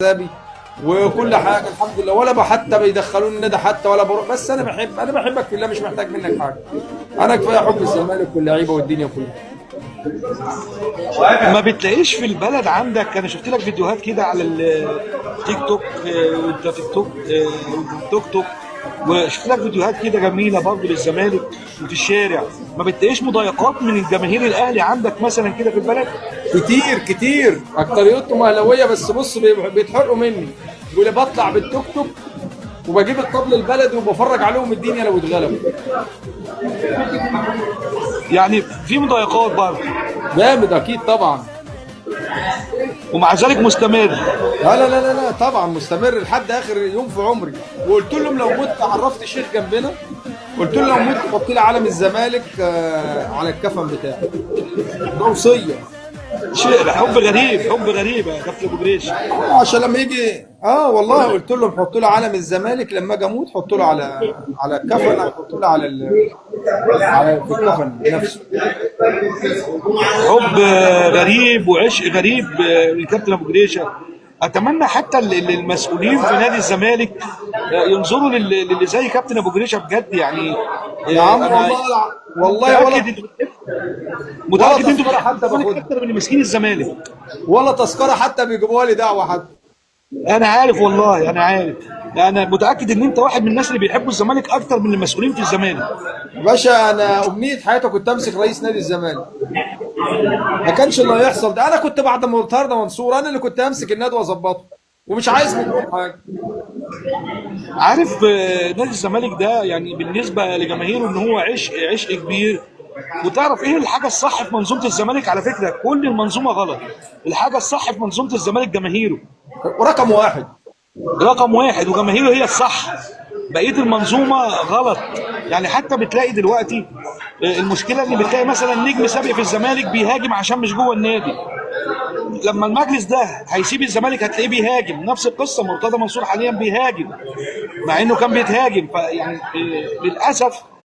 حسابي وكل حاجه الحمد لله، ولا حتى بيدخلوني النادي حتى ولا بروح، بس انا بحبك في الله، مش محتاج منك حاجه. انا كفايه حب الزمالك واللعيبه والدنيا كلها. ما بتلاقيش في البلد عندك؟ انا شفت لك فيديوهات كده على التيك توك، وانت تيك توك، وانت توك توك، وشفت لك فيديوهات كده جميله برضه للزمالك وفي الشارع. ما بتلاقيش مضايقات من الجماهير الاهلي عندك مثلا كده في البلد؟ كتير كتير، اكتريتهم اهلاويه، بس بص بيتحرقوا مني. واللي بطلع بالتوك توك وبجيب الطبل البلدي وبفرج عليهم الدنيا لو اتغلبوا. يعني في مضايقات برضه؟ جامد اكيد طبعا. ومع ذلك مستمر؟ لا طبعا مستمر لحد اخر يوم في عمري. وقلت لهم لو مت، عرفت الشيخ جنبنا، قلت له لو مت حط لي علم الزمالك على الكفن بتاعي. ده وصيه. شيء حب غريب، حب غريب يا كابتن ابو جريش. عشان لما يجي والله قلت لهم حطوا له علم الزمالك لما اجي اموت، حطوا له على الكفن، حطوا له على في الكفن نفسه. حب غريب وعشق غريب للكابتن ابو جريشه. اتمنى حتى المسؤولين في نادي الزمالك ينظروا للي زي كابتن ابو جريشه بجد يعني. يا عم انا والله متاكد انتوا تذكره بتحبوا حتى الزمالك باخدها، اكتر من مسكين الزمالك. ولا تذكره حتى بيجيبوها لي دعوه حتى. انا عارف والله، انا عارف. انا متاكد ان انت واحد من الناس اللي بيحبوا الزمالك اكتر من المسؤولين في الزمالك. يا باشا انا امنيه حياتي كنت امسك رئيس نادي الزمالك. ما كانش اللي هيحصل ده. انا كنت بعد مرتضى منصور انا اللي كنت امسك النادي واظبطه، ومش عايز منهم حاجه. عارف نادي الزمالك ده يعني بالنسبه لجماهيره ان هو عشق، عشق كبير. وتعرف ايه الحاجه الصح في منظومه الزمالك؟ على فكره كل المنظومه غلط. الحاجه الصح في منظومه الزمالك جماهيره ورقم واحد. رقم واحد، وجماهيره هي الصح. بقيه المنظومه غلط. يعني حتى بتلاقي دلوقتي المشكله ان بتلاقي مثلا نجم سابق في الزمالك بيهاجم عشان مش جوه النادي. لما المجلس ده هيسيب الزمالك هتلاقيه بيهاجم. نفس القصه مرتضى منصور حاليا بيهاجم مع انه كان بيتهاجم. فيعني للاسف